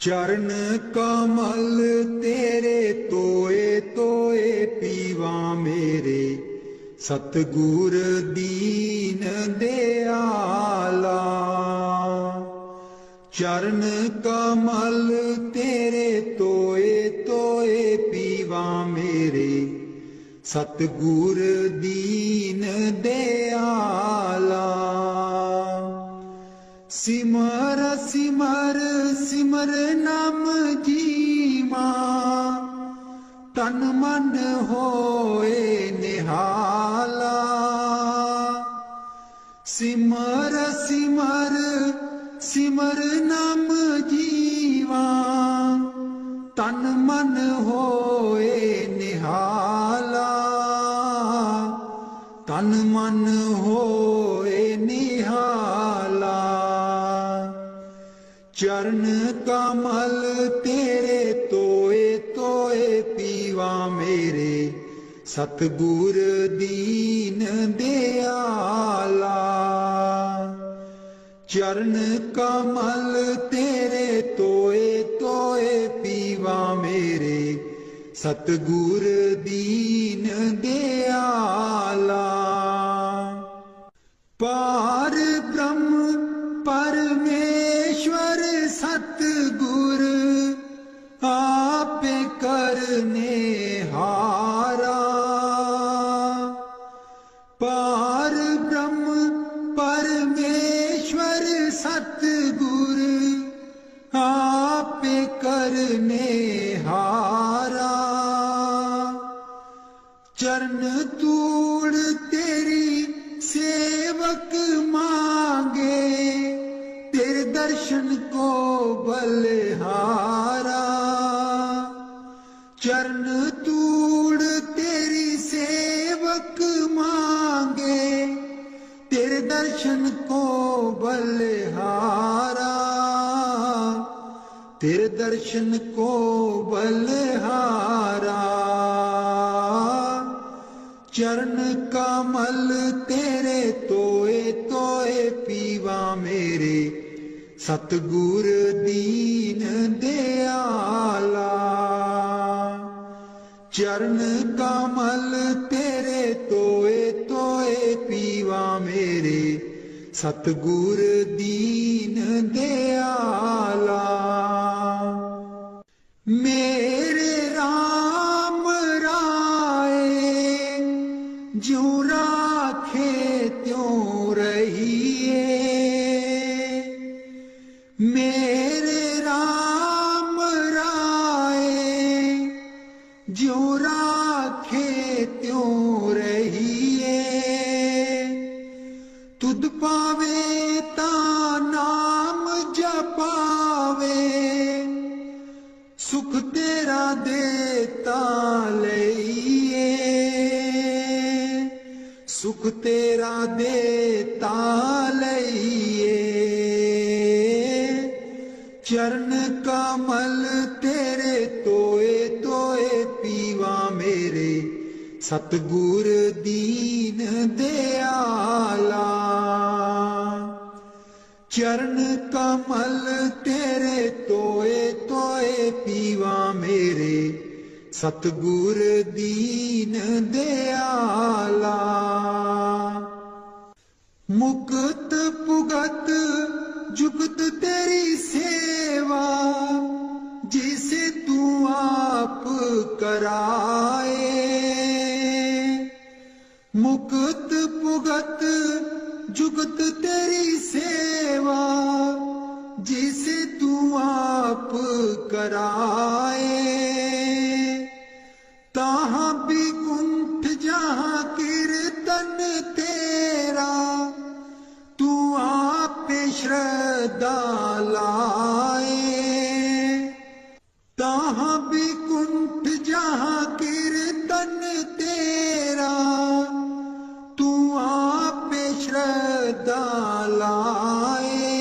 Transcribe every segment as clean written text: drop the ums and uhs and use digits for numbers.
चरण कमल तेरे तोए तोए पीवा मेरे, सतगुर दीन दयाला। चरण कमल तेरे तोए तोए पीवा मेरे, सतगुर दीन दयाला। सिमर सिमर सिमर नाम जीवा, तन मन होए निहाला। सिमर सिमर सिमर नाम जीवा, तन मन होए निहाला। तन मन होए निहाला। चरण कमल तेरे तोए तोए पीवा मेरे, सतगुर दीन दयाला। चरण कमल तेरे तोए तोए पीवा मेरे, सतगुर दीन दयाला। पार ब्रह्म परमेश्वर सतगुर, आपे करने हारा। पार ब्रह्म परमेश्वर सतगुर, आपे करने हारा। चरण तूड़ तेरी सेवक मांगे, तेरे दर्शन को बलिहारा। चरण तूड़ तेरी सेवक मांगे, तेरे दर्शन को बलिहारा। तेरे दर्शन को बलिहारा। चरण कमल तेरे तोए तोए पीवा मेरे, सतगुर दीन दयाला। चरण कमल तेरे तोए तोए पीवा मेरे, सतगुर दीन दयाला। मेरे राम राय ज्यों राखे त्यों रहिए। मेरे राम राय ज्यों राखे त्यों रहिए। तुध पावे ता नाम जपावे, सुख तेरा देता लइए। सुख तेरा देता लइए। चरण कमल तेरे तोए तोए पीवा मेरे, सतगुर दीन दयाला। चरण कमल तेरे तोए तोए पीवा मेरे, सतगुर दीन दयाला। मुक्त पुगत जुगत तेरी सेवा, जिसे तू आप कराए। मुक्त पुगत जुगत तेरी सेवा, जिसे तू आप कराए। ताहाँ भी कुंठ जहाँ कीर्तन तेरा, तू आप श्रद्धा लाए। ताहाँ भी कुंठ जहाँ कीर्तन तेरा, तू आप श्रद्धा लाए।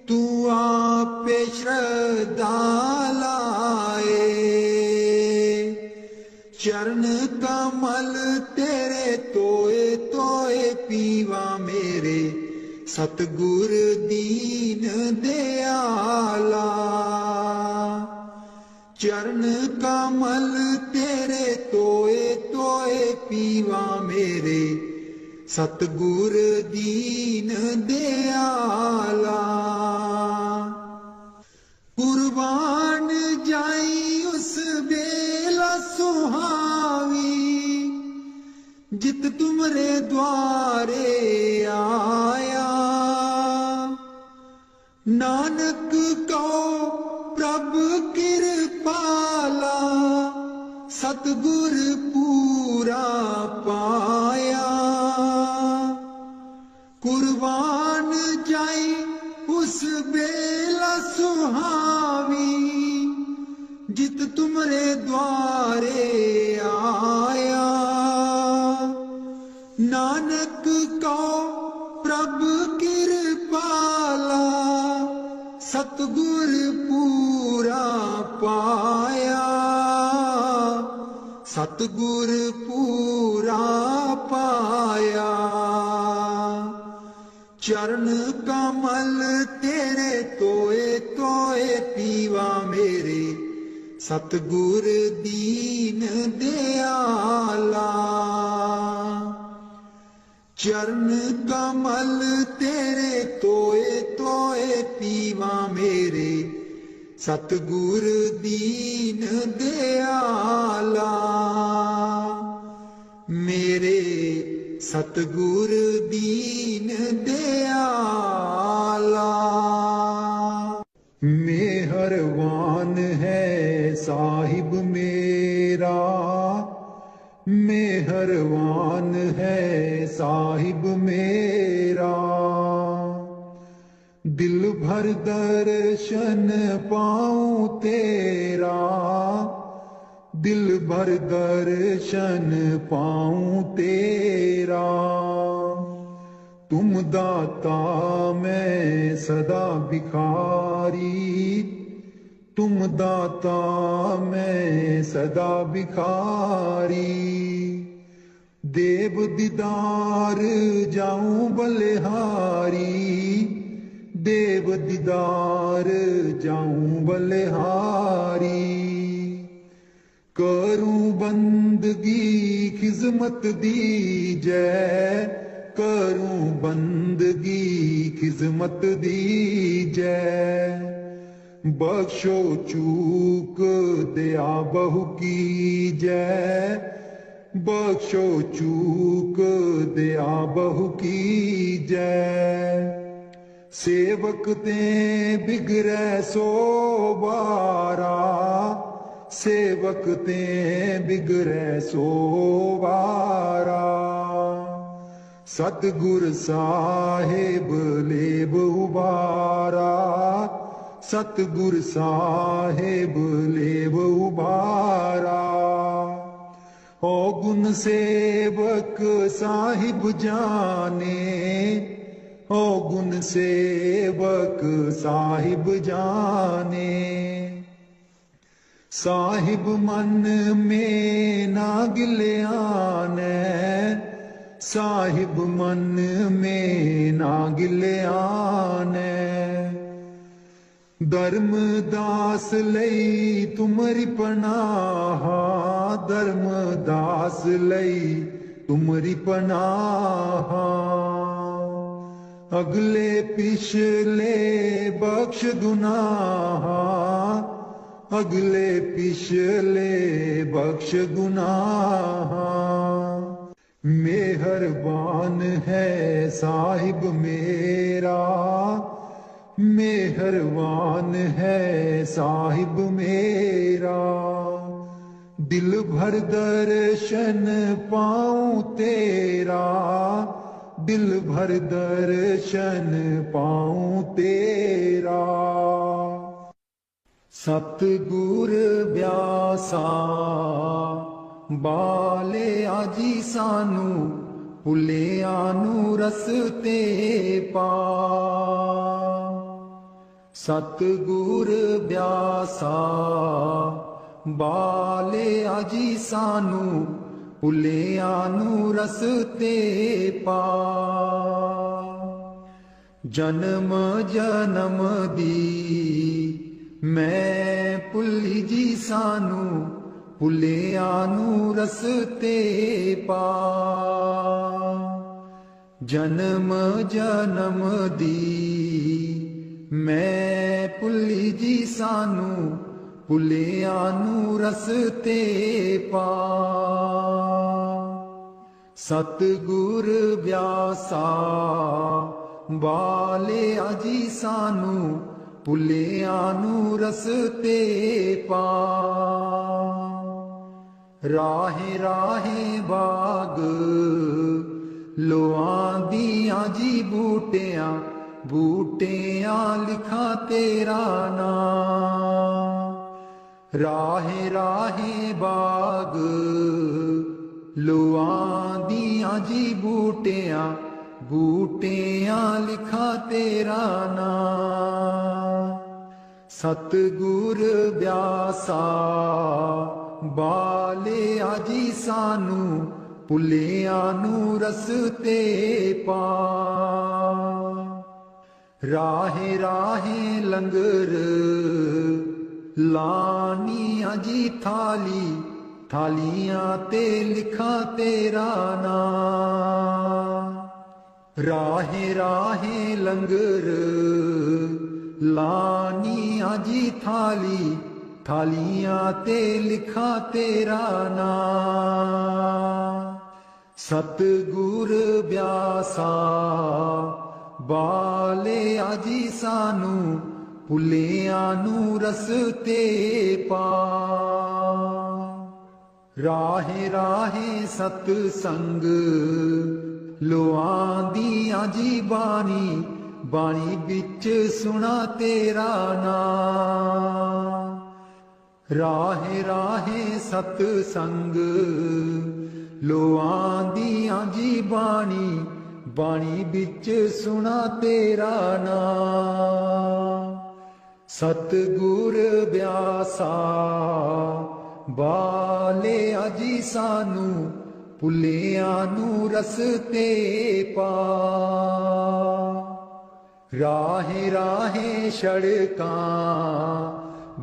तू आप श्रद्धा लाए। चरण कमल तेरे तोए तोए पीवा मेरे, सतगुर दीन दयाला। चरण कमल तेरे तोए तोए पीवा मेरे, सतगुर दीन दयाला। कुर्बान जाई उस बेला सुहावी, जित तुमरे द्वारे आया। नानक कहो प्रभ कृपाला, सतगुर पूरा पाया। कुर्बान जाई उस बेला सुहावी, जित तुमरे द्वारे आया। नानक कहो प्रभ कृपाला, सतगुर पूरा पाया। सतगुर पूरा पाया। चरण कमल तेरे तोए तोए पीवा मेरे, सतगुर दीन दयाला। चरण कमल तेरे तोए तोए पीवा मेरे, सतगुर दीन दयाला। मेरे सतगुर दीन दयाला। मेहरबान है साहिब मेरा, मेहरबान है साहिब मेरा। दिल भर दर्शन पाऊं तेरा, दिल भर दर्शन पाऊं तेरा। तुम दाता मैं सदा भिखारी, तुम दाता मैं सदा भिखारी। देव दीदार जाऊं बलिहारी, देव दीदार जाऊं बलिहारी। करूं बंदगी खिजमत दीजै, करूं बंदगी खिजमत दीजै। बख्शो चूक दया बहु कीजै, बख्शो चूक दया बहु कीजै। सेवक ते बिगड़ै सो बारा, सेवक ते बिगड़ै सो बारा। सतगुर साहिब लेब उबारा, सतगुर साहिब लेब उबारा। ओ गुण सेवक साहिब जाने, ओ गुण सेवक साहिब जाने। साहिब मन में ना गिल्याने, साहिब मन में ना गिल्याने। धर्मदास लई तुमरी पनाह, धर्मदास लई तुमरी पनाह। अगले पिछले बख्श गुनाह, अगले पिछले बख्श गुनाह। मेहरबान है साहिब मेरा, मेहरबान है साहिब मेरा। दिल भर दर्शन पाऊं तेरा, दिल भर दर्शन पाऊं तेरा। सतगुर ब्यासा बाले आजी सानू, भुलिया नू रस्ते पा। सतगुर ब्यासा बाले आजी सानू, भुलिया नू रस्ते पा। जन्म जन्म दी मैं भुल्ली जी सानू भुलिया नू रस्ते पा। जन्म जन्म दी मैं भुल्ली जी सानू भुलिया नू रस्ते पा। सतगुर व्यासा बाले अजी सानू भुलिया नू रस्ते पा। राहे राहे बाग लोआं दियां जी बूटियां बूटियां लिखा तेरा नाम। राहे राहे बाग लोआं दियां जी बूटियां बूटियां लिखा तेरा नाम। सतगुर व्यासा बाले आजी सानू भुलिया नू रस्ते पा। राहे राहे लंगर लानिया जी थाली थालियां ते लिखा तेरा नाम। राहे राहे लंगर लानिया जी थाली थालियां ते लिखा तेरा नाम। सतगुर व्यासा बाले आजी सानू भुलिया नू रस्ते पा। राहे राहे सतसंग लोआं दियां जी बानी बानी बिच सुना तेरा नाम। राहे राहे सतसंग लोआं दियां जी बानी बानी बिच सुना तेरा नाम। सतगुर व्यासा बाले अजी सानू भुलिया नू रस्ते पा। राहे राहे सड़कां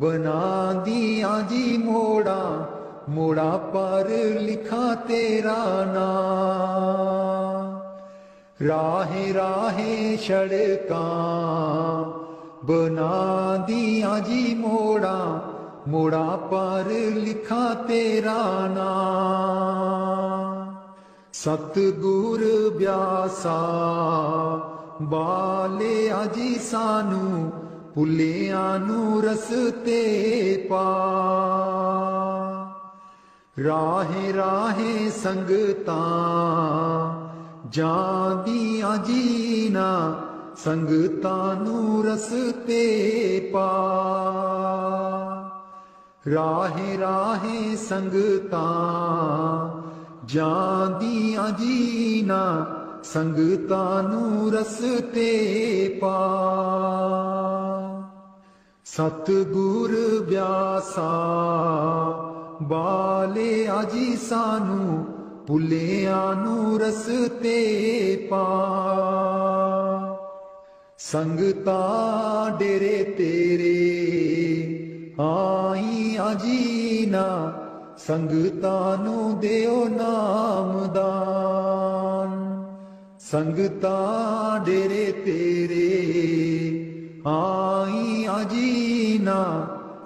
बना दियां जी मोड़ा मोड़ा पर लिखा तेरा नाम। राहे राहे सड़कां बना दियां जी मोड़ा मोड़ा पर लिखा तेरा नाम। सतगुर व्यासा बाले आजी सानू भुलिया नू रस्ते पा। राहे राहे संगतां जांदियां जीना संगतां नू रस्ते पा। राहे राहे संगतां जांदियां जीना संगतां नू रस्ते पा। सतगुर व्यासा बाले आजी सानू भुलिया नू रस्ते पा। संगतां डेरे तेरे आई आजीना संगतां नू देओ नाम दान। संगतां डेरे तेरे आई आजीना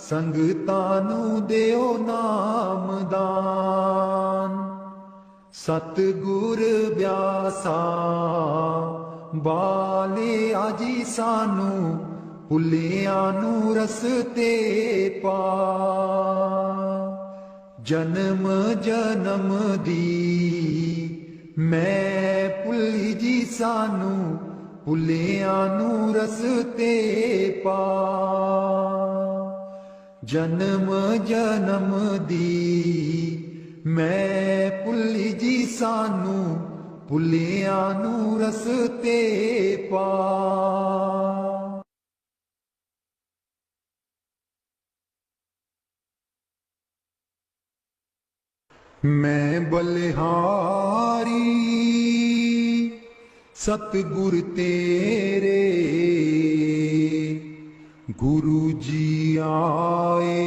संगतां नू देओ नाम दान। सतगुर व्यासा बाले आजी सानू भुलिया नू रस्ते पा। जन्म जन्म दी मैं भुल्ली जी सानू भुलिया नू रस्ते पा। जन्म जन्म दी मैं भुल्ली जी सानू भुलिया नू रस्ते पा। मैं बलिहारी सतगुर तेरे गुरु जी आए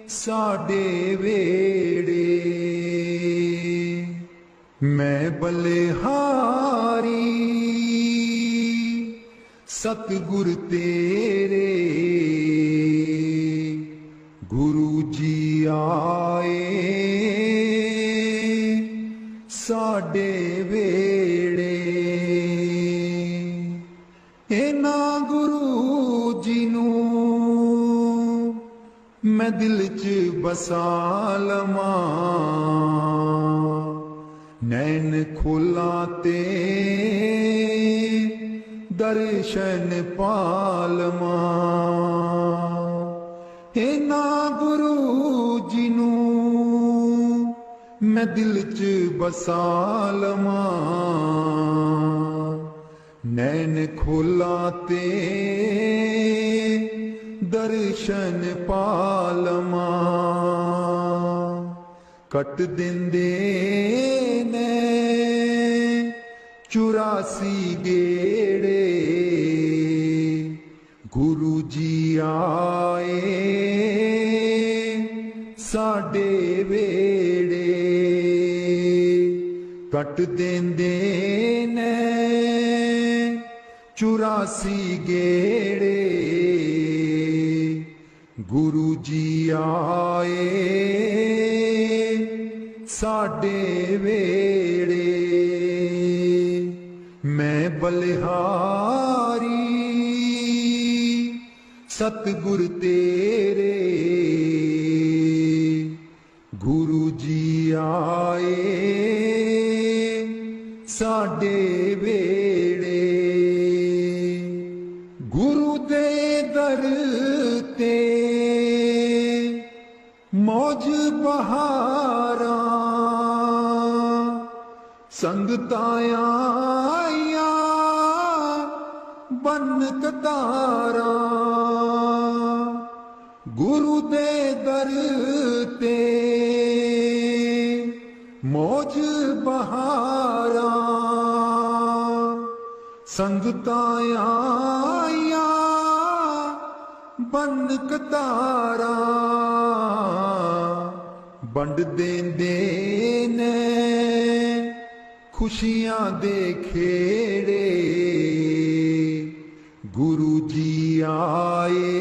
साडे वेड़े, मैं बलिहारी सतगुर तेरे। गुरु जी आए साडे वेड़े, इना गुरु जी नूं मैं दिल च बसा लवां, नैन खोला ते दर्शन पालवा। इना गुरु जी नूं मैं दिल च बसा लवां, नैन खोला ते दर्शन पालवा। कट दिंदे ने 84 गेड़े, गुरु जी आए साडे वेड़े। कट देंदे ने 84 गेड़े, गुरु जी आए साडे वेड़े। मैं बलिहारी सतगुर तेरे, गुरु जी आए साडे वेड़े। गुरु दे दर ते मौज बहारा, संगतां आईयां बन कतारा। गुरु दे दर ते मौज बहारा, संगतां आईयां बन कतारा। बंड देंदे ने खुशियां दे खेड़े, गुरु जी आए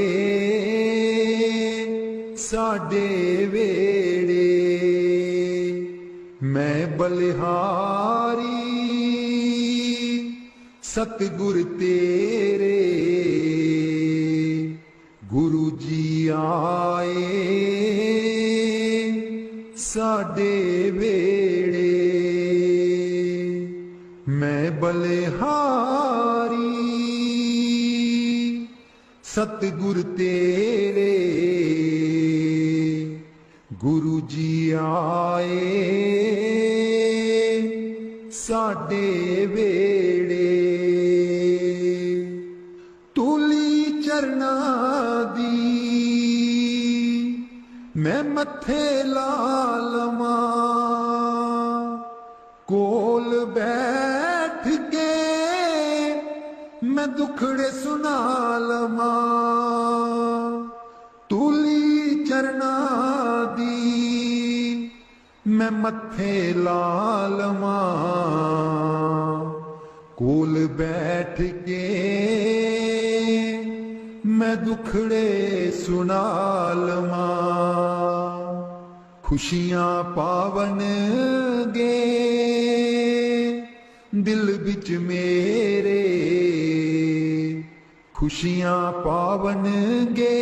साडे वेड़े। मैं बलिहारी सतगुर तेरे, गुरु जी आए साडे वेड़े। मैं बलिहारी सतगुर तेरे, गुरु जी आए साडे वेड़े। तूली चरना दी मैं मथे ला लवां, कोल बैठ के मैं दुखड़े सुना लवां। तूली चरना दी मैं मथे ला लवां, कोल बैठ के मैं दुखड़े सुना लवां। खुशियां पावन गे दिल बिच मेरे, खुशियां पावन गे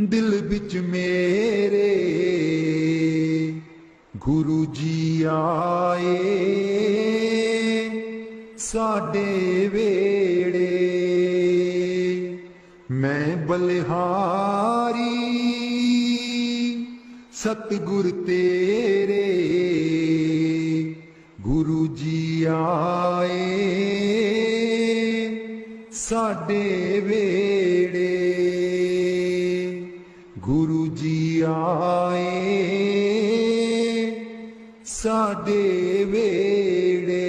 दिल बिच मेरे। गुरु जी आए साडे वेड़े। मैं बलिहारी सतगुर तेरे, गुरु जी आए साडे वेड़े। गुरु जी आए साडे वेड़े।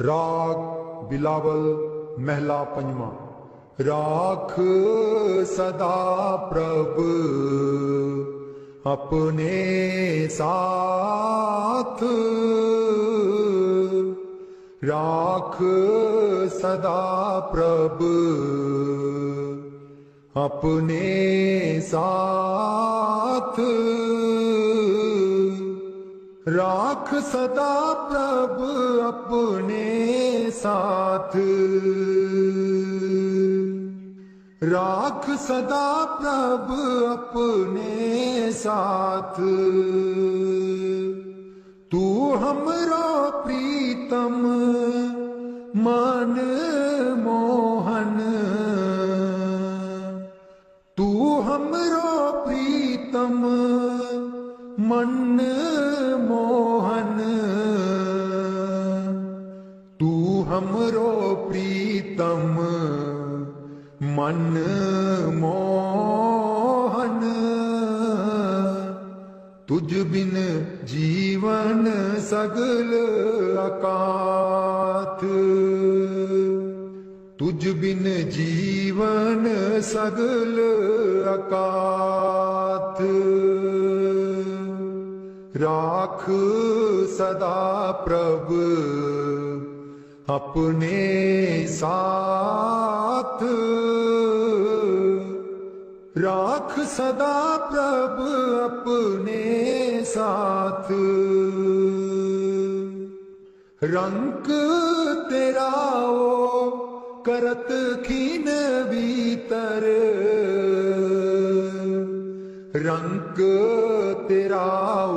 राग बिलावल महला पंजवा। राख सदा प्रभ अपने साथ, राख सदा प्रभ अपने साथ, राख सदा प्रभ अपने साथ, राख सदा प्रभ अपने साथ। तू हमरो प्रीतम मन मोहन, तू हमरो प्रीतम मन मोहन, तू हमरो प्रीतम मन मोहन। तुझ बिन जीवन सगल अकाथ, तुझ बिन जीवन सगल अकाथ। राख सदा प्रभ अपने साथ, राख सदा प्रभ अपने साथ। रंक तेरा ओ करत खीन भीतर, रंक तेरा ओ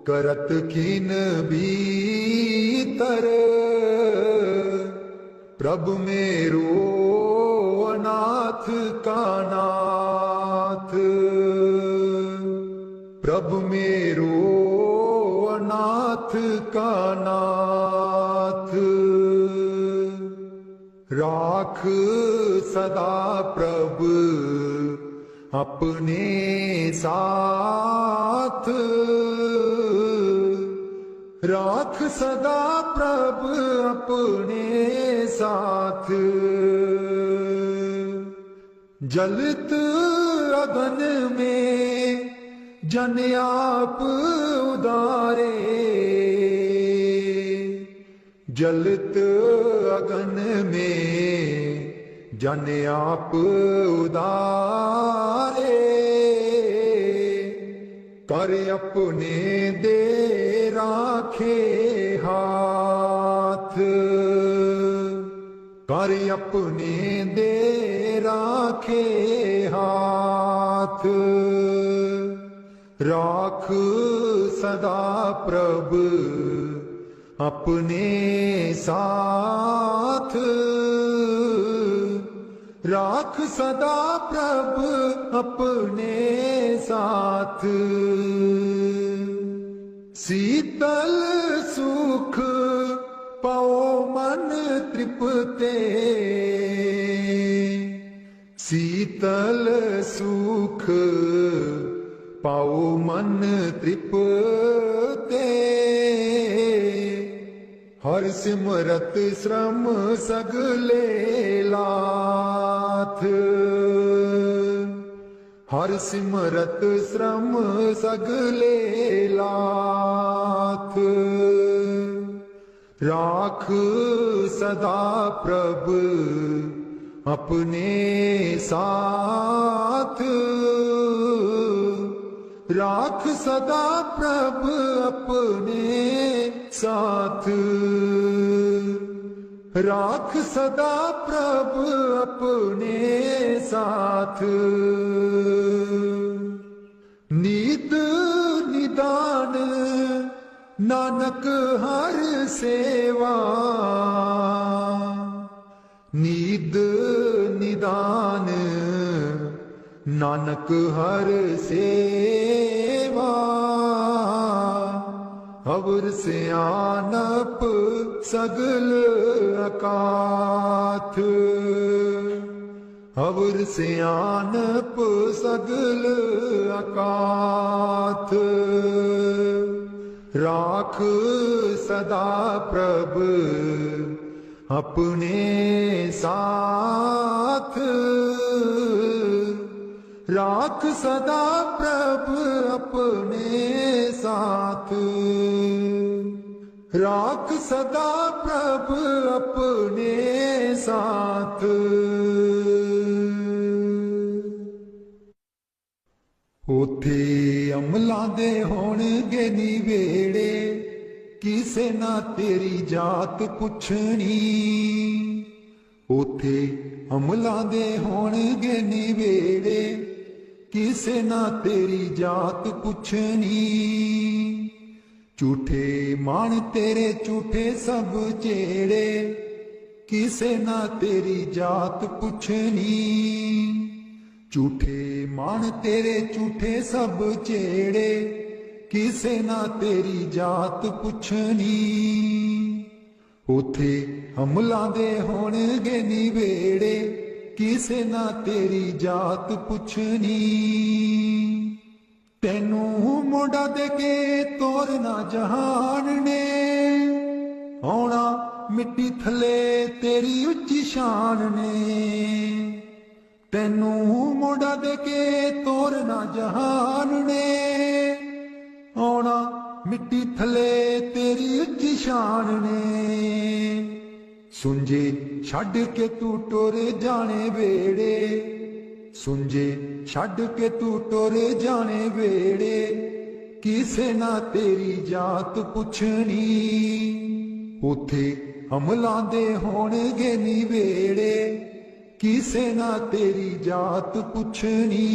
करत खीन भीतर। प्रभु मेरो अनाथ का नाथ, प्रभु मेरो अनाथ का नाथ। राख सदा प्रभु अपने साथ, राख सदा प्रभु अपने साथ। जलत अगन में जन आप उदारे, जलत अगन में जन आप उदारे। कर अपने दे राखे हाथ, कर अपने दे राखे हाथ। राख सदा प्रभ अपने साथ, राख सदा प्रभ अपने साथ। शीतल सुख पाओ मन तृप्ते, शीतल सुख पाओ मन तृप्ते। हर सिमरत श्रम सगले लाथ, हर सिमरत श्रम सगले लाथ। राख सदा प्रभ अपने साथ, राख सदा प्रभ अपने साथ, राख सदा प्रभ अपने साथ। नीत निदान नानक हर सेवा, नीद निदान नानक हर सेवा। अवर सियानप सगल अकाथ, अवर सियानप सगल अकाथ। राख सदा प्रभ अपने साथ, राख सदा प्रभ अपने साथ, राख सदा प्रभ अपने साथ। उथे अमलां दे होणगे निवेड़े, किसे ना तेरी जात पुछनी। उथे अमलां दे होणगे निवेड़े, किसे ना तेरी जात पुछनी। झूठे मान तेरे झूठे सब चेड़े, किसे ना तेरी जात पुछनी। झूठे मान तेरे झूठे सब चेड़े, किसे ना तेरी जात पुछनी। उथे अमलां दे होणगे निवेड़े, किसे ना तेरी जात पुछनी। तेनू मोड़ा दे के तोरना जहान ने, आउणा मिट्टी थले तेरी उच्ची शान ने। तेनू मोड़ा दे के तोरना जहान ने, आउणा मिट्टी थले तेरी उच्ची शान ने। सुंजे छड़ के तू टुर जाने वेड़े, सुंजे छड़ के तू टुर जाने वेड़े, किसे ना तेरी जात पुछनी। उथे अमलां दे होणगे निवेड़े, किसे ना तेरी जात पुछनी।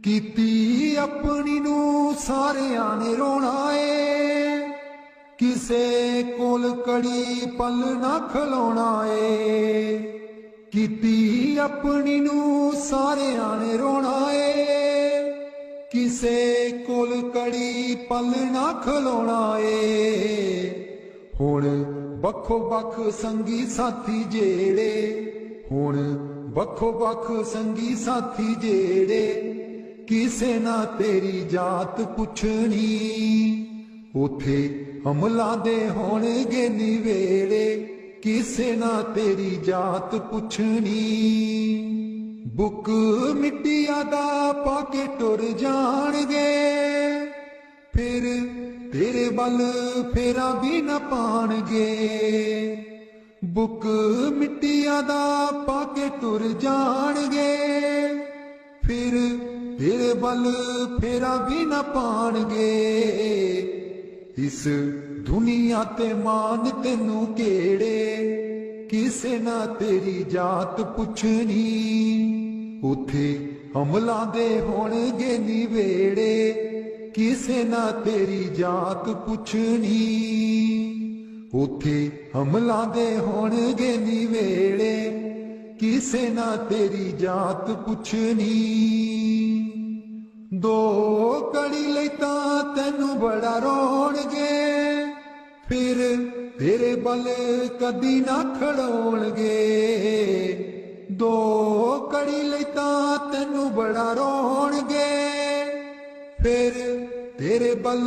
कीती अपनी नू सारियां ने रोना ए, किसे कोल कड़ी पल ना खलोना ए। कीती अपनी नू सारियां ने रोना ए, किसे कोल कड़ी पल ना खलोना ए। हुण बखो बख संगी साथी जेड़े, हुण बखो बख संगी साथी जेड़े, किसे ना तेरी जात पुछनी। उथे अमलां दे होणगे निवेड़े, किसे ना तेरी जात पुछनी। बुक मिट्टिया दा पाके टुर जाणगे, फिर तेरे बल फेरा भी न पाणगे। बुक मिट्टिया दा पाके टुर जाणगे, फिर तेरे बल फेरा भी न पाणगे। इस दुनिया ते मान तेनू केड़े, किसे ना तेरी जात पुछनी। उथे अमलां दे होणगे निवेड़े, किसे ना तेरी जात पुछनी। उथे अमलां दे होणगे निवेड़े, किसे ना तेरी जात पुछनी। दो कड़ी लई तां तैनू बड़ा रोणगे, फिर तेरे बल कदी ना खड़ोणगे। दो कड़ी लई तां तैनू बड़ा रोणगे, फिर तेरे बल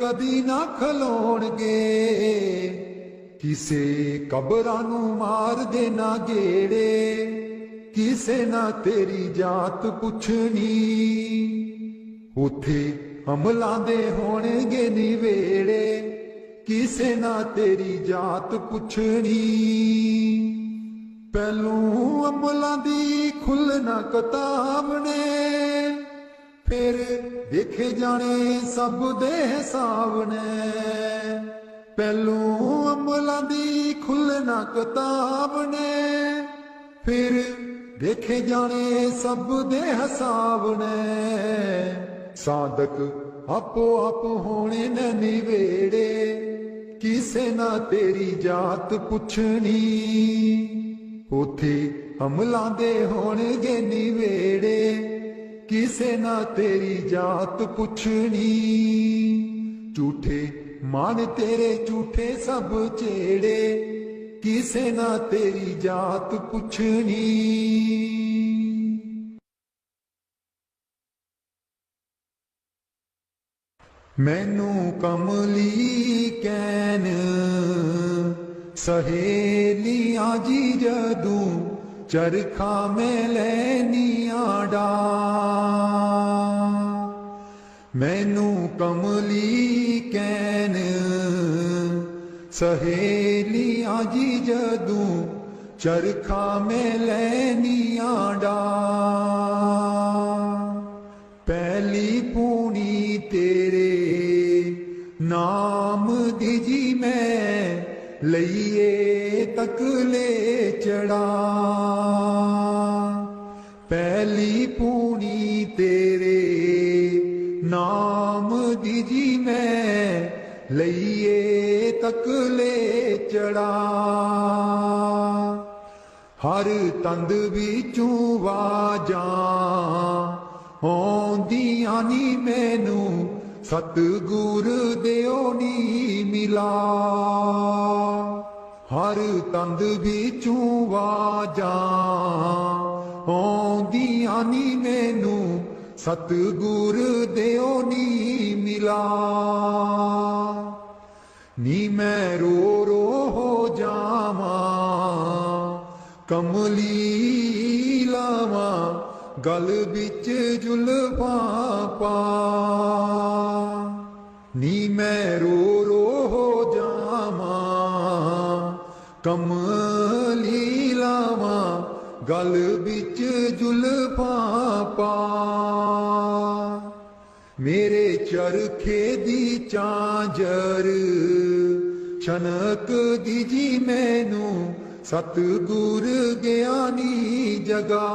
कदी ना खलोणगे। किसे कबरां नू मार देना गेड़े, किसे ना तेरी जात पुछनी। उथे अमलां दे होणगे निवेड़े, किसे ना तेरी जात पुछनी। पहलू अमलां दी खुलना किताब ने, फिर देखे जाने सब दे हिसाब ने। पहलू अमलां दी खुलना किताब ने, फिर देखे जाने सब दे हिसाब ने। साधक आपो आप होने न निवेड़े, किसे ना तेरी जात पुछनी। उथे अमलां दे होणगे निवेड़े, किसे ना तेरी जात पुछनी। झूठे मान तेरे झूठे सब चेड़े, किसे ना तेरी जात पुछनी। मैनू कमली कैन सहेलियां जी जदूं चरखा में लैनियां डा। मैनू कमली कैन सहेलियां जी जदूं चरखा में लैनियां डा। पहली पूनी तेरे नाम दी जी मैं लइए तकले चढ़ा। पहली पूनी तेरे नाम दी जी मैं लइए तकले चढ़ा। हर तंद विचों वाजां आउंदियां नी मैनू सतगुर देओ नी मिला। हर तंद विचों वाजां आउंदियां नी मैनू सतगुर देओ नी मिला। नी मैं रो रो हो जावां कमली लावां गल बिच जुल्फां पा। नी मैं रो रो हो जावां कमली लावां गल बिच जुल्फां पा। मेरे चरखे दी झांझर छनक दी जी मैनू सतगुर ज्ञानी जगा।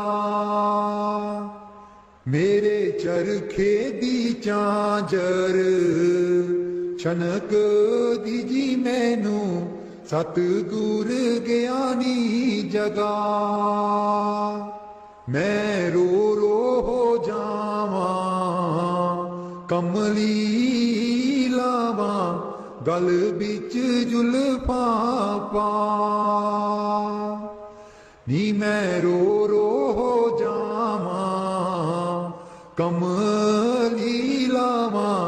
मेरे चरखे दी झांझर छनक दी जी मैनू सतगुर ज्ञानी जगा। मैं रो रो हो जावां कमली लावां गल बिच जुल्फां पा। नी मैं रो रो हो जावां कमली लावां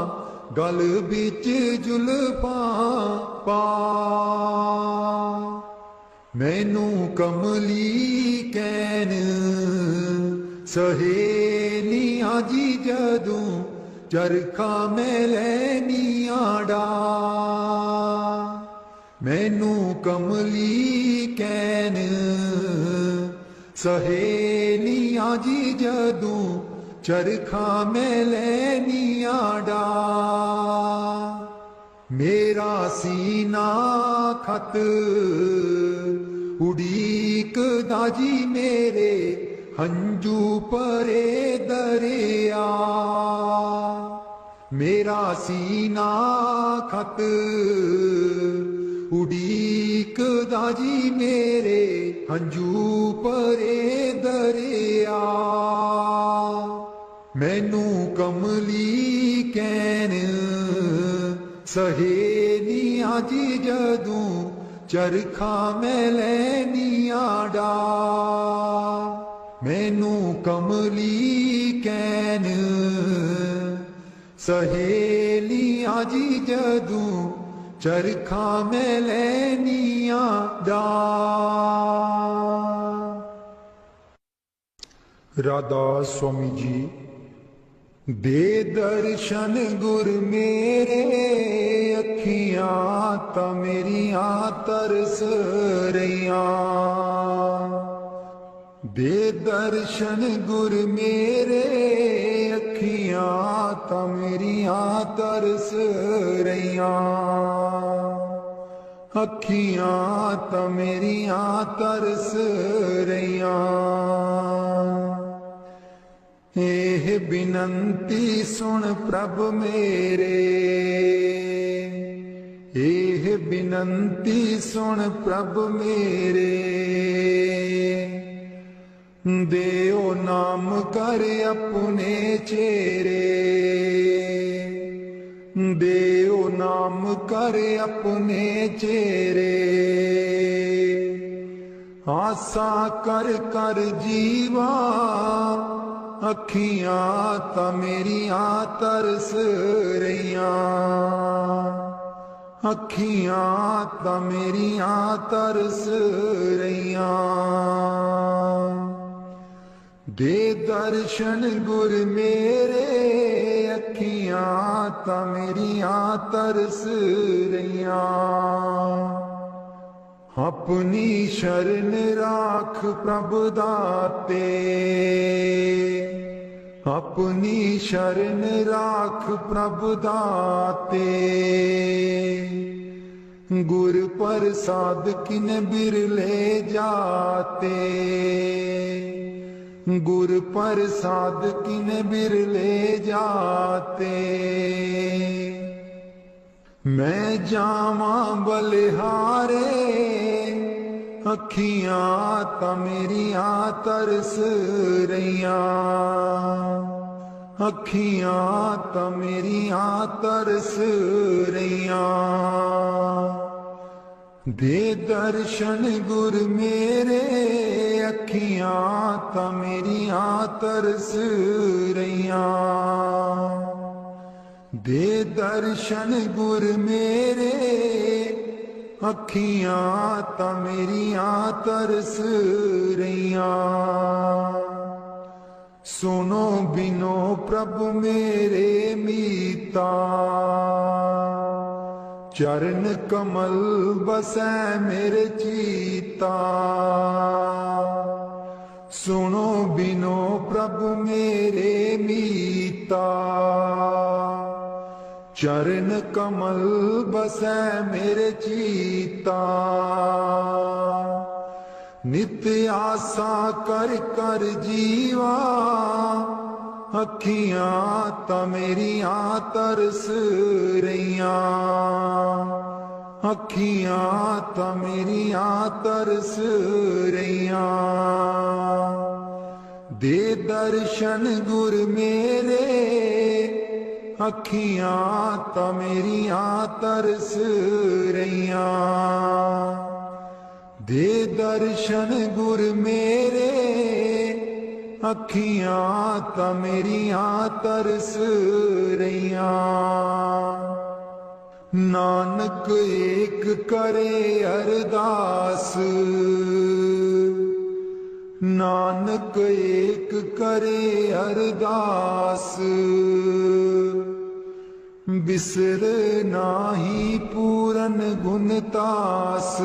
गल बिच जुल्फां पा। मैनू कमली कैन सहेलियां जी जदूं चरखा में लैनियां डा। मैनू कमली कैन सहेलियां जी जदूं चरखा में लैनियां डा। मेरा सीना खत उड़ीक दाजी मेरे हंजू परे दरिया। मेरा सीना खत उड़ीक दाजी मेरे हंजू परे दरिया। मैनू कमली कैन सहेलियां जी जदूं चरखा में लैनियां डा। मैनू कमली कैन सहेलियां जी जदूं चरखा में लैनियां डा। राधा स्वामी जी। दे दर्शन गुर मेरे अखियां ता मेरियां तरस रहियां। दे दर्शन गुर मेरे अखियां ता मेरियां तरस रहियां। अखियां ता मेरियां तरस रहियां। एह बिनंती सुन प्रभ मेरे। एह बिनंती सुन प्रभ मेरे। देओ नाम कर अपने चेरे। देओ नाम कर अपने चेरे। आसा कर कर जीवा अखियां तां मेरियां तरस रहियां, अखियां तां मेरियां तरस रहियां। दे दर्शन गुर मेरे, अखियां तां मेरियां तरस रहियां। अपनी शरण राख प्रभ दाते, अपनी शरण राख प्रभ दाते। गुर प्रसाद किन बिरले जाते, गुर प्रसाद किन बिरले जाते। मैं जावा बलिहारे, अखियां तां मेरियां तरस रहियां, अखियां तां मेरियां तरस रहियां। दे दर्शन गुर मेरे, अखियां तां मेरियां तरस रहियां। दे दर्शन गुर मेरे, अखियां तां मेरियां तरस रहियां। सुनो बिनो प्रभु मेरे मीता, चरण कमल बसै मेरे चीता। सुनो बिनो प्रभु मेरे मीता, चरण कमल बसै मेरे चीता। नित्य आसा कर कर जीवा, अखियां तां मेरियां तरस रहियां, अखियां तां मेरियां तरस रहियां। दे दर्शन गुर मेरे, अखियां तां मेरियां तरस रहियां। दे दर्शन गुर मेरे, अखियां तां मेरियां तरस रहियां। नानक एक करे अरदास, नानक एक करे अरदास। बिसर नाही पूरन गुणतास,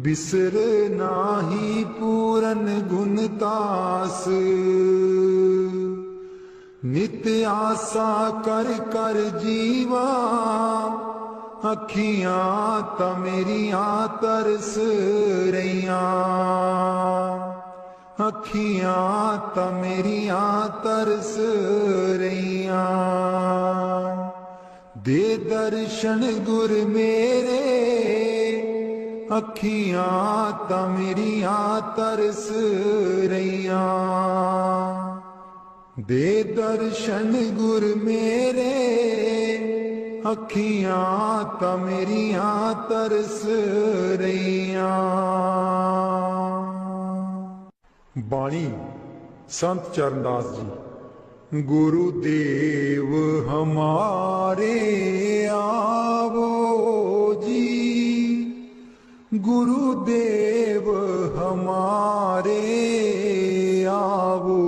बिसर नाही पूरन गुणतास। नित्य आसा कर कर जीवा, अखियां तां मेरियां तरस रहियां, अखियां तां मेरियां तरस रहियां। दे दर्शन गुर मेरे, अखियां तां मेरियां तरस रहियां। दे दर्शन गुर मेरे, अखियां तां मेरियां तरस रहियां। बाणी संत चरणदास जी। गुरुदेव हमारे आवो जी, गुरुदेव हमारे आवो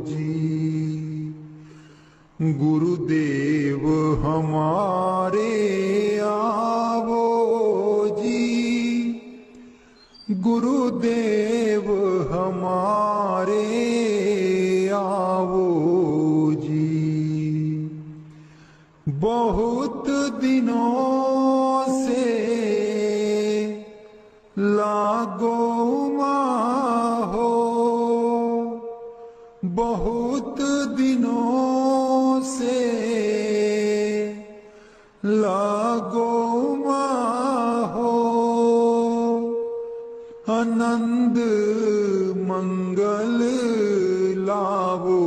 जी, गुरुदेव हमारे आवो जी, गुरुदेव हमारे आवो जी। बहुत दिनों से लागो माहो, बहुत दिनों से लागो माहो। आनंद मंगल लावो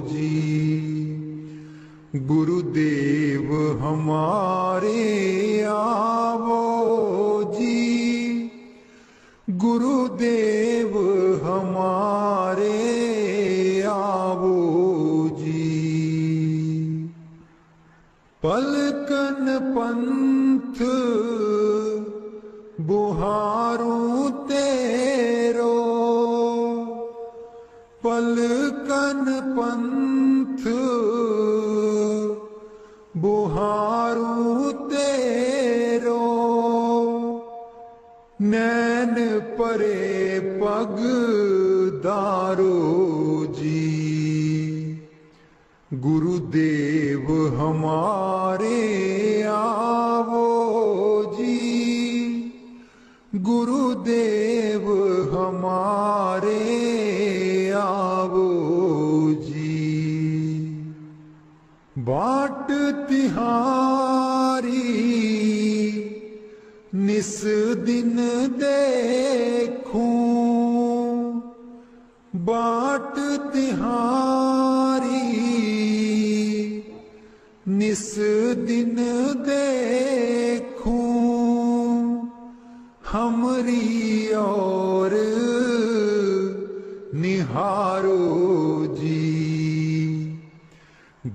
जी, गुरुदेव हमारे आवो जी, गुरुदेव हमारे आवो जी। पलकन पंथ बुहारूं तेरो, पलकन पंथ बुहारूं तेरो, नैन परे पग दारो जी। गुरुदेव हमारे आवो जी, गुरुदेव हमारे आवो जी। बाट तिहारी निस दिन देखूं, बाट तिहारी निस दिन देखूं, हमरी और निहारो जी।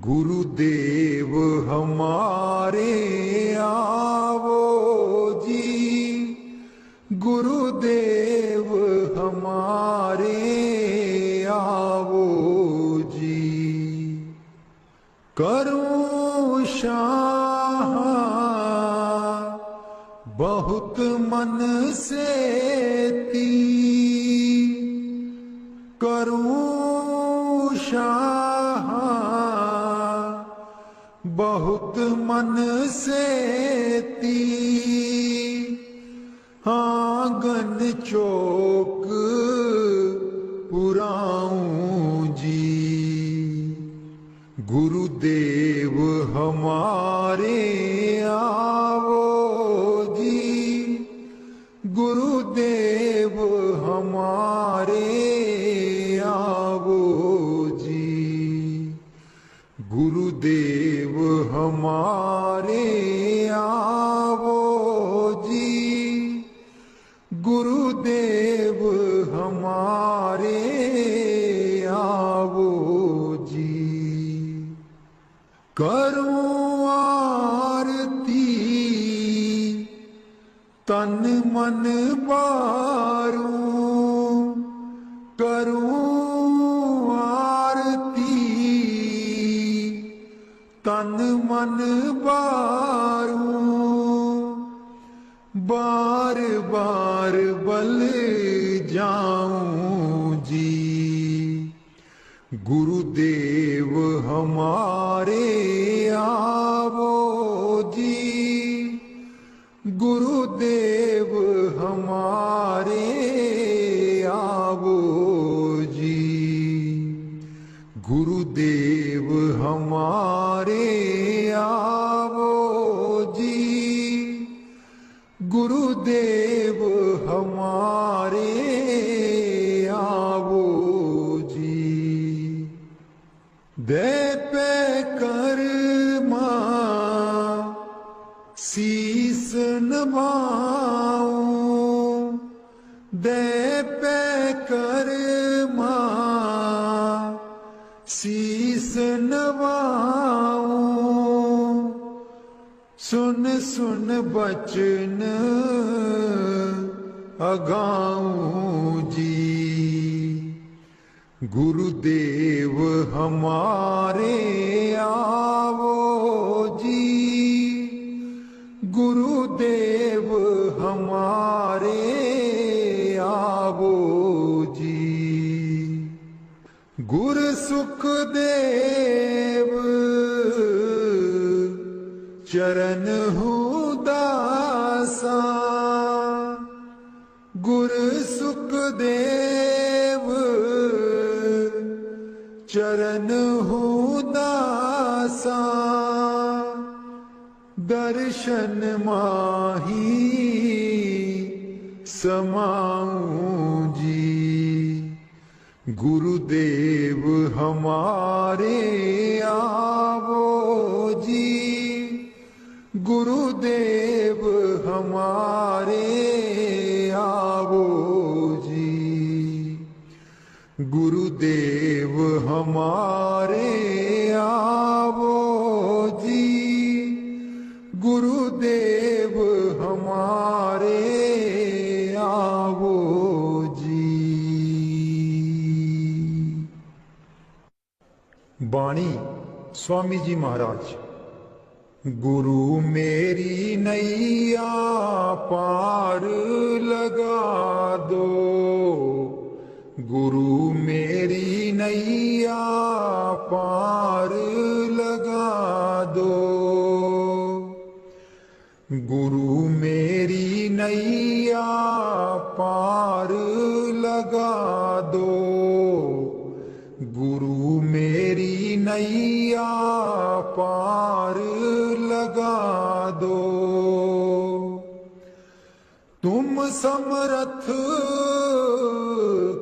गुरुदेव हमारे आवो जी, गुरुदेव हमारे आवो जी। करूं शाह बहुत मन से ती, करूं शाह बहुत मन से ती, आंगन चौक पुराऊं जी। गुरुदेव हमारे आवो जी, गुरुदेव हमारे आवो जी। गुरुदेव हमारे आवो जी, गुरुदेव हमारे आवो जी। करूं आरती तन मन बारूं, करूं आरती तन मन बारूं, बार बार बल जाऊं जी। गुरुदेव हमारे आवो जी, गुरुदेव हमारे आवो जी। गुरुदेव हमारे आवो जी, गुरुदेव हमारे आवो जी। दे पे कर्मा शीस नभाऊं, दे पे कर्मा शीस नभाऊं, सुन सुन बचन अगाऊं जी। गुरुदेव हमारे आवो जी, गुरुदेव हमारे आवो जी। गुर सुखदेव चरण हूँ दासा, गुर सुखदेव चरण हूँ दासा, दर्शन माही समाऊं जी। गुरुदेव हमारे आवो जी, गुरुदेव हमारे आवो गुरुदेव हमारे आवो जी, गुरुदेव हमारे आवो जी। बाणी स्वामी जी महाराज। गुरु मेरी नैया पार लगा दो, गुरु मेरी नैया पार लगा दो, गुरु मेरी नैया पार लगा दो, गुरु मेरी नैया पार लगा दो। तुम समर्थ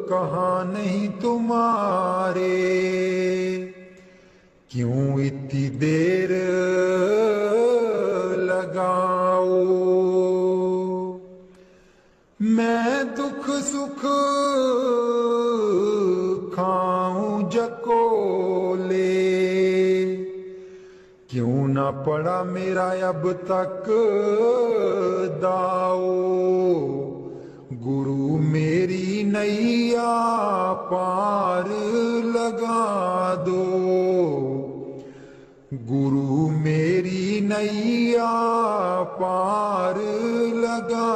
कहाँ नहीं तुम्हारे, क्यों इतनी देर लगाओ। मैं दुख सुख खाऊं जकोले, क्यों ना पड़ा मेरा अब तक दाओ। गुरु मेरी नैया पार लगा दो, गुरु मेरी नैया पार लगा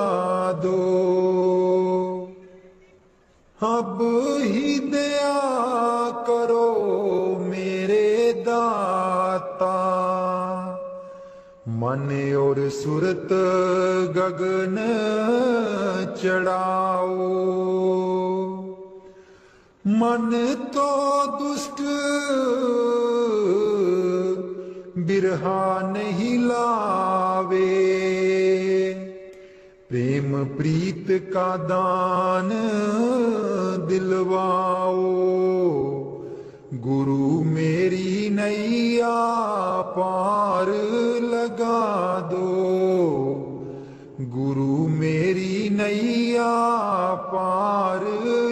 दो। अब ही दया करो मेरे दाता, मन और सुरत गगन चढ़ाओ। मन तो दुष्ट बिरहा नहीं लावे, प्रेम प्रीत का दान दिलवाओ। गुरु मेरी नैया पार लगा दो, गुरु मेरी नैया पार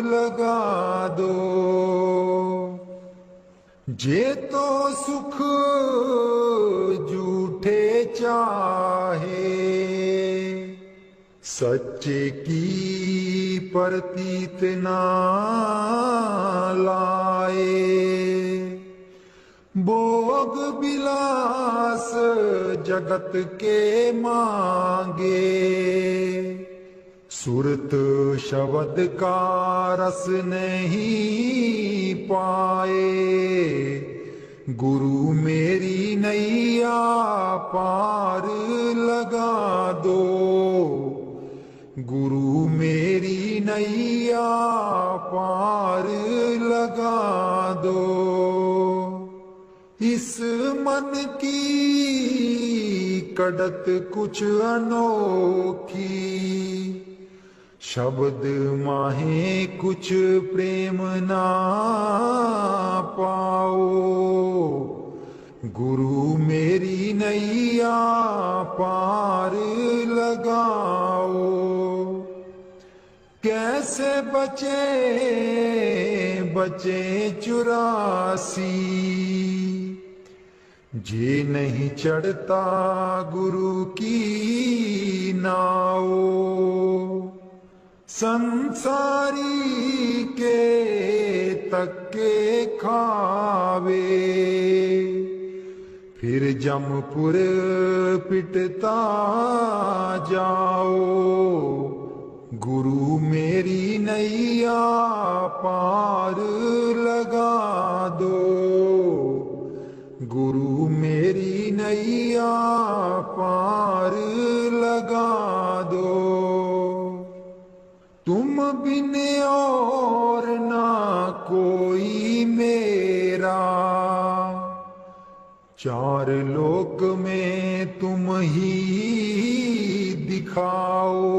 लगा दो। जे तो सुख झूठे चाहे, सच्चे की प्रतीत ना लाए। भोग विलास जगत के मांगे, सुरत शब्द का रस नहीं पाए। गुरु मेरी नैया पार लगा दो, गुरु मेरी नैया पार लगा दो। इस मन की कड़त कुछ अनोखी, शब्द माहे कुछ प्रेम ना पाओ। गुरु मेरी नैया पार लगाओ। कैसे बचे बचे 84, जे नहीं चढ़ता गुरु की नाओ। संसारी के तक्के खावे, फिर जमपुर पिटता जाओ। गुरु मेरी नैया पार लगा दो, गुरु मेरी नैया पार लगा दो। तुम बिन और ना कोई मेरा, चार लोक में तुम ही दिखाओ।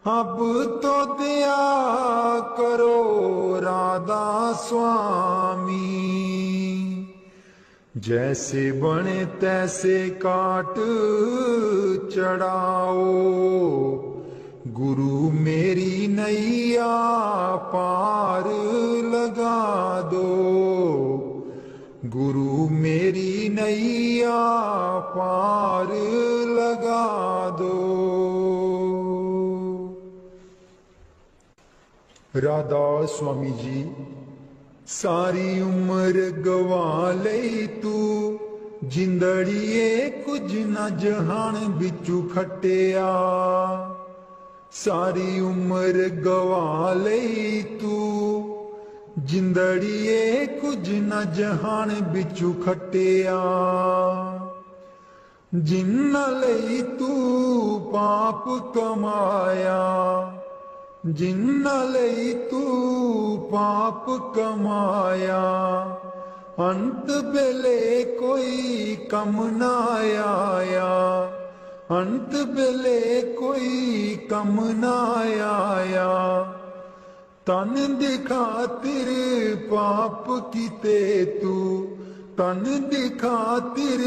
अब तो दया करो राधा स्वामी, जैसे बने तैसे काट चढ़ाओ। गुरु मेरी नैया पार लगा दो, गुरु मेरी नैया पार लगा दो। राधा स्वामी जी सारी उम्र गवा लई तू, जिंदड़िए कुछ न जहान बिचू खटिया। सारी उम्र गवा लई तू, जिंदड़िए कुछ न जहान बिचू खटिया। जिन्ना लई तू पाप कमाया, जिन्ना लई तू पाप कमाया। अंत बेले कोई कम ना आया, अंत बेले कोई कम ना आया। तन दी खातिर पाप कीते तू, तन दी खातिर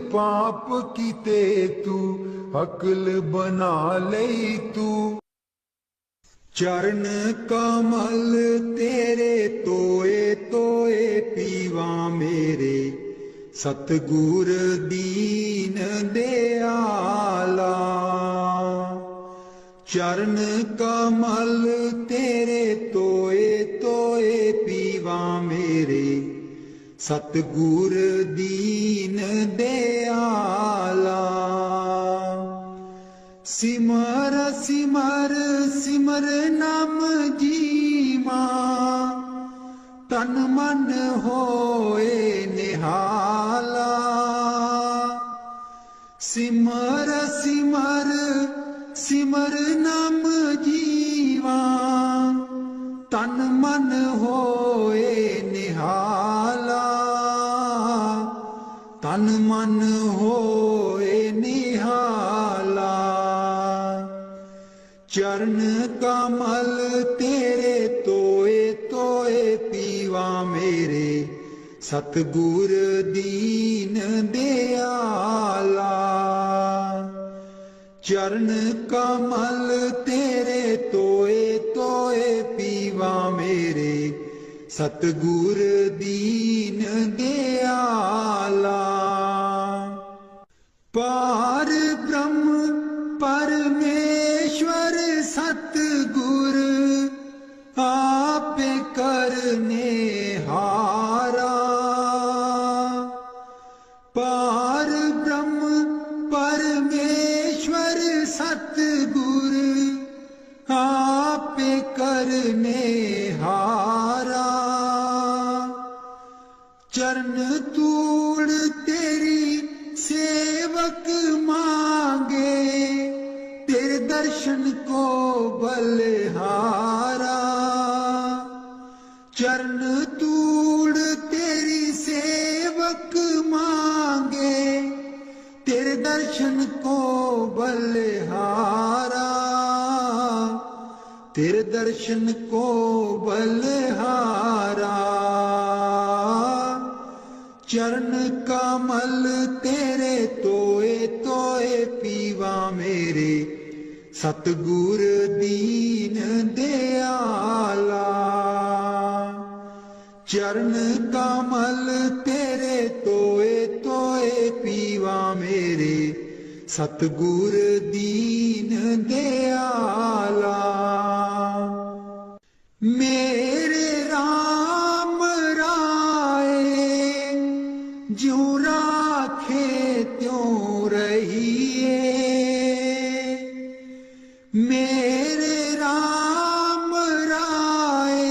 पाप कीते तू। अकल बना लई तू, चरण कमल तेरे तोए तोए पीवा मेरे। सतगुर दीन दयाला, चरण कमल तेरे तोए तोए पीवा मेरे। सतगुर दीन दयाला। सिमर सिमर सिमर नाम जीवा, तन मन होए निहाला। सिमर सिमर सिमर नाम जीवा, तन मन होए निहाला। तन मन होए निहाला। चरण कमल तेरे तोए तोए पीवा मेरे। सतगुर दीन दयाला, चरण कमल तेरे तोए तोए पीवा मेरे। सतगुर दीन दयाला। पार ब्रह्म परमेश्वर सतगुर आपे करने हारा। पार ब्रह्म परमेश्वर सतगुर आपे करने हारा। चरण तूड़ तेरी सेवक मांगे, तेरे दर्शन को बलिहारा। चरण तूड़ तेरी सेवक मांगे, तेरे दर्शन को बलिहारा। तेरे दर्शन को बलिहारा। चरण कमल तेरे तोए तोए पीवा मेरे। सतगुर दीन दयाला। चरण कमल तेरे तोए तोए पीवा मेरे। सतगुर दीन दयाला। मेरे राम राय ज्यों राखे त्यों रहिए। मेरे राम राय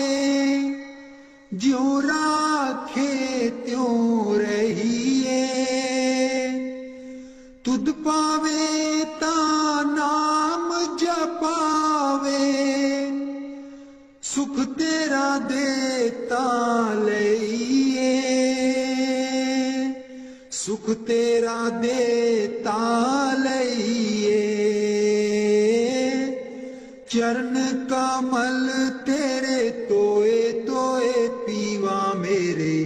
ज्यों राखे त्यों रहिए। तुध पावे ता नाम जपावे, सुख तेरा देता लइए। सुख तेरा देता लइए। चरण कमल तेरे तोए तोए पीवा मेरे।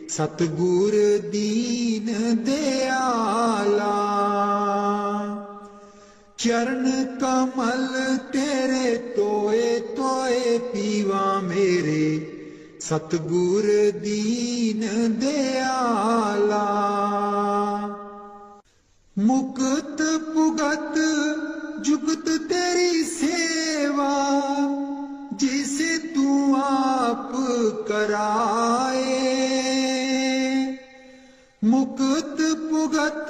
सतगुर दीन दयाला। चरण कमल तेरे तोए तोए पीवा मेरे, सतगुर दीन दयाला। मुक्त पुगत जुगत तेरी सेवा, जिसे तू आप कराए। मुक्त पुगत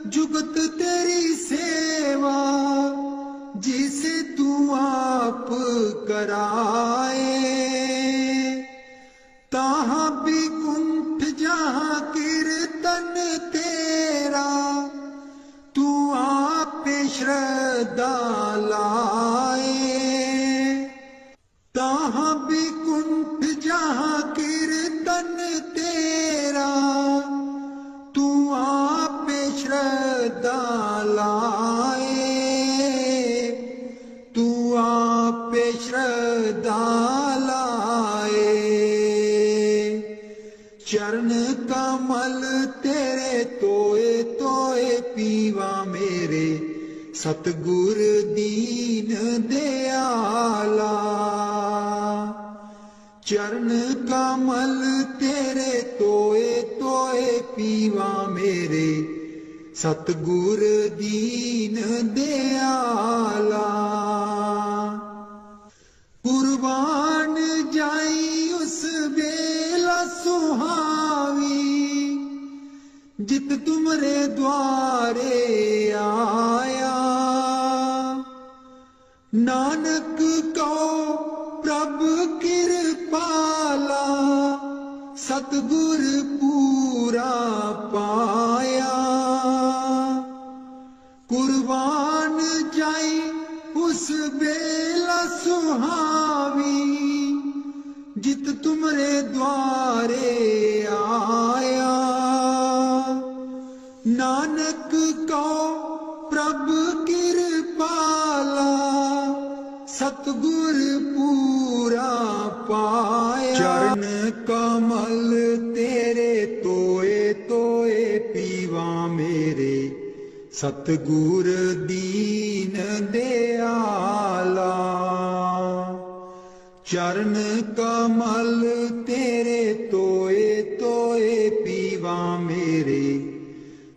जुगत तेरी सेवा, जिसे तू आप कराए। ताहाँ भी कुंठ जहाँ कीर्तन तेरा, तू आप श्रद्धा लाए। ताहाँ भी कुंठ जहाँ कीर्तन तेरा, तू आप श्रद्धा लाए। तू आप श्रद्धा लाए। चरण कमल तेरे तोए तोए पीवा मेरे, सतगुर दीन दयाला। चरण कमल तेरे तोए तोए पीवा मेरे, सतगुर दीन दयाला। कुर्बान जाई उस बेला सुहावी, जित तुमरे द्वारे आया। नानक को प्रभु कृपाला, सतगुर पूरा पाया। कुर्बान जाई उस बेला सुहावी, जित तुमरे द्वारे आया। नानक को प्रभु कृपाला, सतगुर पूरा पाया। चरण कमल तेरे तोए तोए पीवा मेरे, सतगुर दीन दयाला। चरण कमल तेरे तोए तोए पीवा मेरे,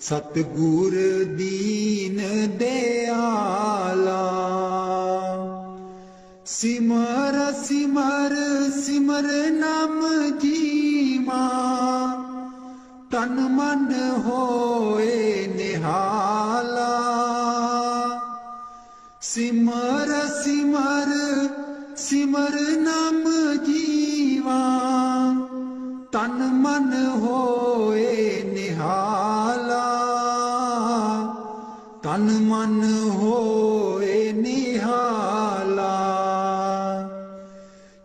सतगुर दीन दयाला। सिमर सिमर सिमर नाम जीवा, तन मन होए निहाला। सिमर सिमर सिमर नाम जीवा, तन मन होए निहाला। तन मन होए निहाला।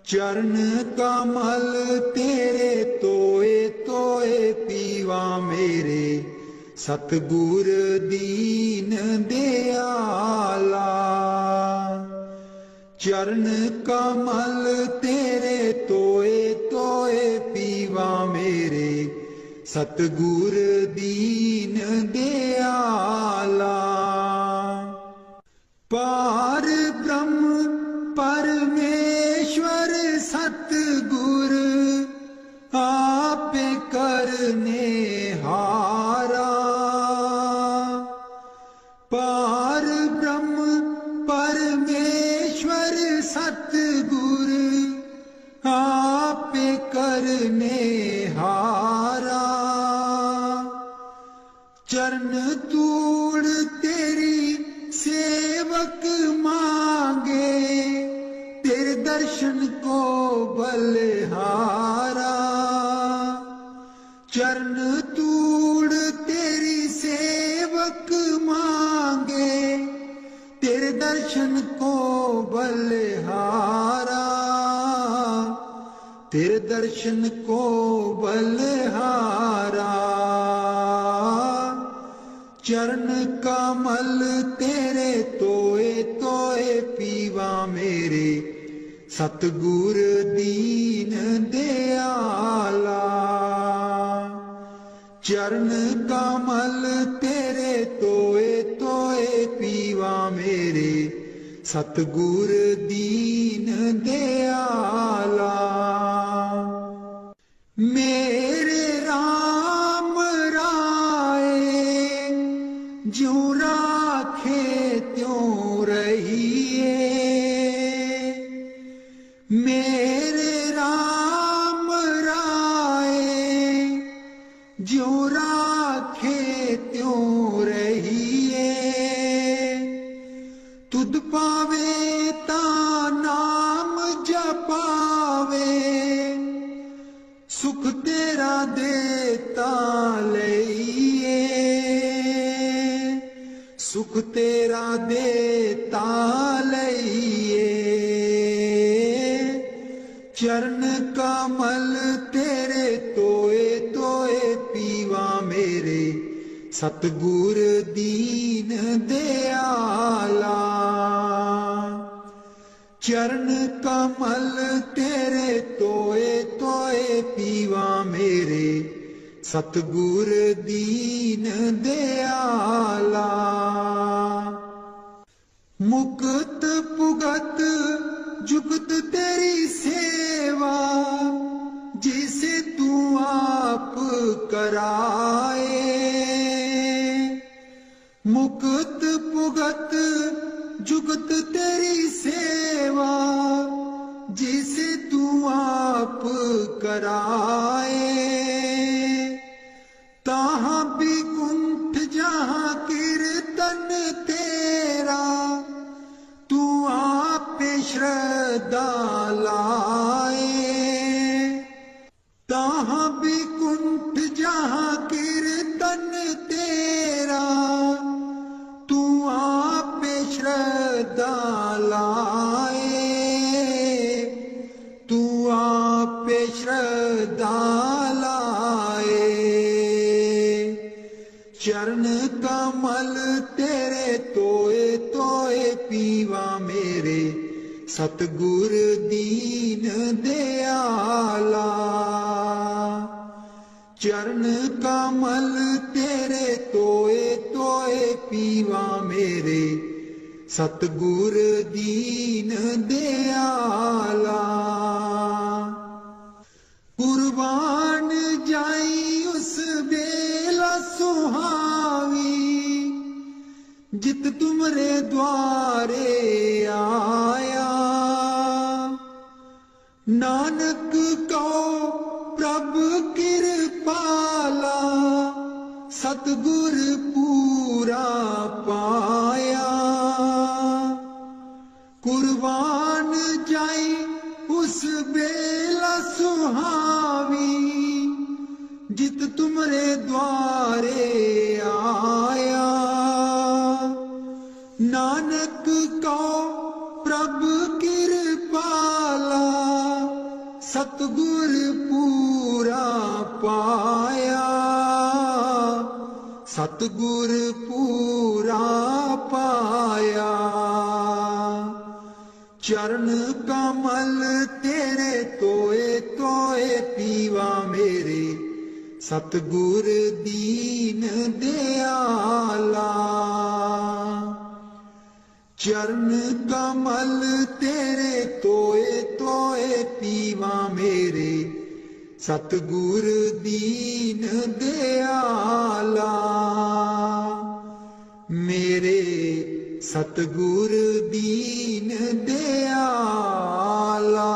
चरण कमल तेरे तोए तोए पीवा मेरे, सतगुर दीन दयाला। चरण कमल तेरे तोए तोए पीवा मेरे, सतगुर दीन दयाला। पार ब्रह्म परमेश्वर सतगुर, आपे करने हारा। पार ब्रह्म परमेश्वर सतगुर, आपे करने हारा। चरण तूड़ तेरी सेवक मांगे, तेरे दर्शन को बलिहारा। चरण तूड़ तेरी सेवक मांगे, तेरे दर्शन को बलिहारा। तेरे दर्शन को बलिहारा। चरण कमल तेरे तोए तोए पीवा मेरे, सतगुर दीन दयाला। चरण कमल तेरे तोए तोए पीवा मेरे सतगुर दीन दयाला। मेरे राम राय ज्यों राखे त्यों रहिए, मेरे राम राय ज्यों राखे त्यों रहिए। तुध पावे ता नाम जपावे, सुख तेरा देता लइए, सुख तेरा देता लइए। चरण कमल तेरे तोए तोए पीवा मेरे सतगुर दीन दयाला। चरण कमल तेरे तोए तोए पीवा मेरे सतगुर दीन दयाला। मुक्त पुगत जुगत तेरी सेवा, जिसे तू आप कराए। मुक्त पुगत जुगत तेरी सेवा, जिसे तू आप कराए। ताहाँ भी कुंठ जहाँ कीर्तन तेरा, तू आप श्रद्धा लाए। ताहाँ भी कुंठ जहाँ कीर्तन तेरा, तू आप श्रद्धा लाए। तू आप श्रद्धा लाए। चरण कमल तेरे तोए तोए पीवा मेरे सतगुर दीन दयाला। चरण कमल तेरे तोए तोए पीवा मेरे सतगुर दीन दयाला। कुर्बान जाई उस बेला सुहावी, जित तुमरे द्वारे आया। नानक को प्रभु कृपाला, सतगुर पूरा पाया। कुर्बान जाई उस बेला सुहावी, जित तुमरे द्वारे आया। नानक को प्रभु कृपाला, सतगुर पूरा पाया। सतगुर पूरा पाया। चरण कमल तेरे तोए तोए पीवा मेरे सतगुर दीन दयाला। चरण कमल तेरे तोए तोए पीवा मेरे सतगुर दीन दयाला। मेरे सतगुर दीन दयाला।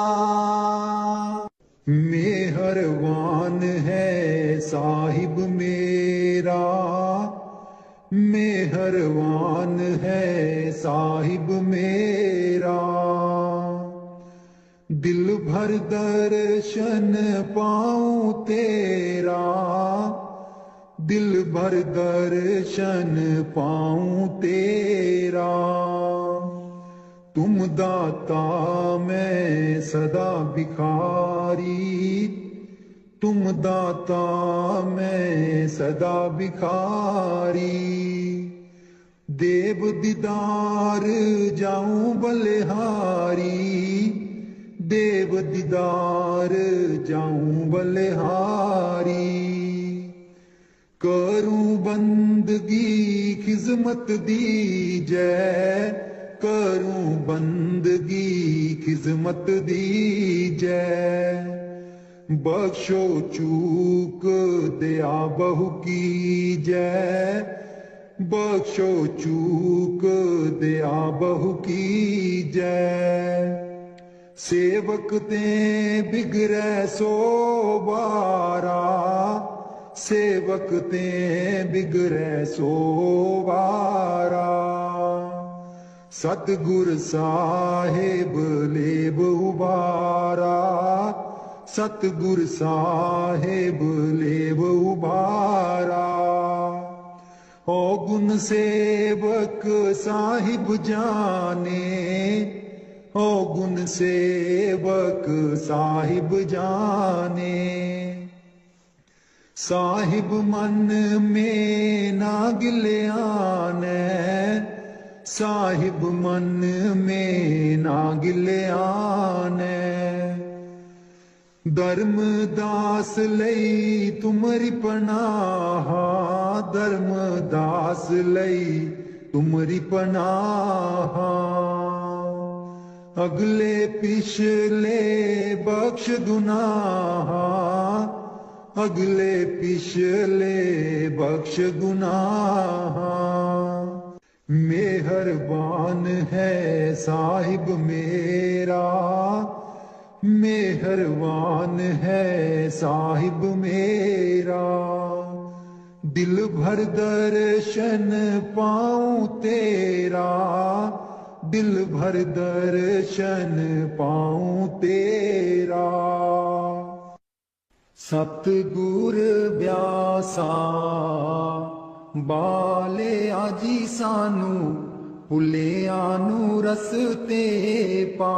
मेहरबान है साहिब मेरा, मेहरबान है साहिब मेरा। दिल भर दर्शन पाऊं तेरा, दिल भर दर्शन पाऊं तेरा। तुम दाता मैं सदा भिखारी, तुम दाता मैं सदा भिखारी। देव दीदार जाऊं बलिहारी, देव दीदार जाऊं बलिहारी। करूं बंदगी खिजमत दी जय, करूं बंदगी खिजमत दी जय। बख्शो चूक दया बहु की जय, बख्शो चूक दया बहु की जय। सेवक ते बिगड़े सो बारा, सेवक ते बिगड़े सो बारा। सतगुर साहिब लेब उबारा, सतगुर साहिब लेब उबारा। ओ गुण सेवक साहिब जाने, ओ गुण सेवक साहिब जाने। साहिब मन में ना गिल्याने, साहिब मन में ना गिल्याने। धर्मदास लई तुमरी पनाह, धर्मदास लई तुमरी पनाह। अगले पिछले बख्श गुनाह, अगले पिछले बख्श गुनाह। मेहरबान है साहिब मेरा, मेहरबान है साहिब मेरा। दिल भर दर्शन पाऊं तेरा, दिल भर दर्शन पाऊं तेरा। सतगुर ब्यासा बाले आजी सानू, भुलिया नू रस्ते पा।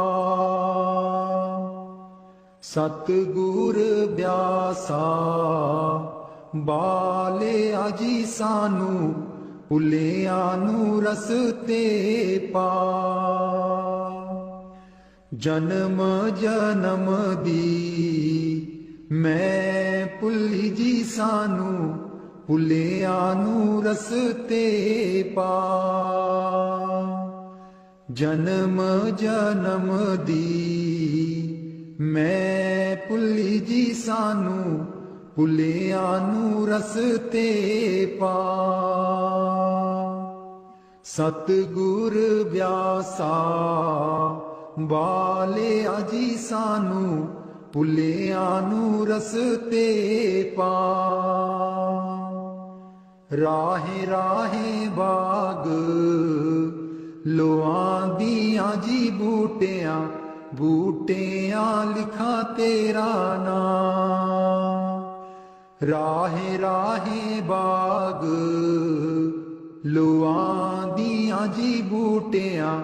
सतगुर ब्यासा बाले आजी सानू, भुलिया नू रस्ते पा। जन्म जन्म दी मैं भुली जी सानू, भुलिया नू रस्ते पा। जन्म जन्म दी मैं भुली जी सानू, भुलिया नू रस्ते पा। सतगुर ब्यासा बाले आजी सानू, भुलिया नू रस्ते पा। राहे राहे बाग लोआं दियां जी बूटियां, बूटियां लिखा तेरा नाम। राहे राहे बाग लोआं दियां जी बूटियां,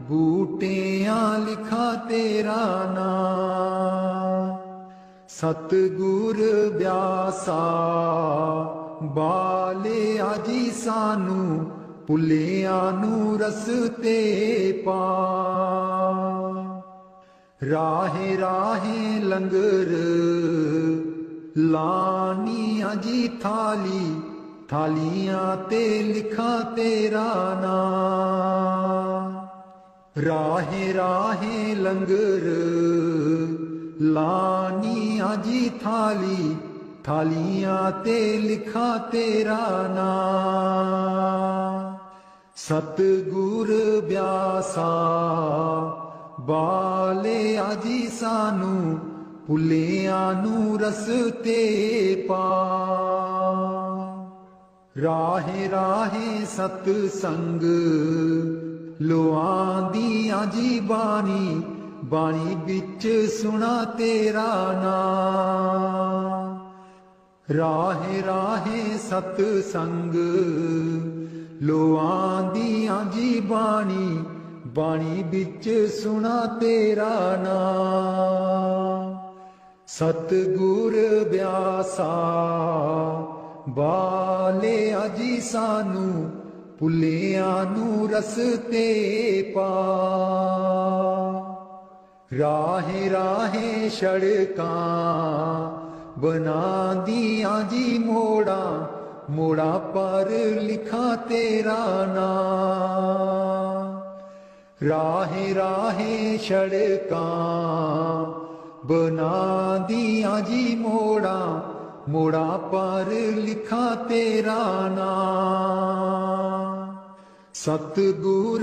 बूटियां लिखा तेरा नाम। सतगुर ब्यासा बाले आजी सानू, भुलिया नू रस्ते पा। राहे राहे लंगर लानी आजी थाली, थालियां ते लिखा तेरा नाम। राहे राहे लंगर लानी आजी थाली, थालियां ते लिखा तेरा नाम। सतगुर ब्यासा बाले आजी सानू, भुलिया नू रस्ते पा। राहे राहे सतसंग लोआं दियां जी बानी, बानी बिच सुना तेरा नाम। राहे राहे सतसंग लोआं दियां जी बानी, बानी बिच सुना तेरा नाम। सतगुर ब्यासा बाले आजी सानू, भुलिया नू रस्ते पा। राहे राहे सड़कां बना दियां जी मोड़ा, मोड़ा पर लिखा तेरा नाम। राहे राहे सड़कां बना दिया जी मोड़ा, मोड़ा पर लिखा तेरा नाम। सतगुर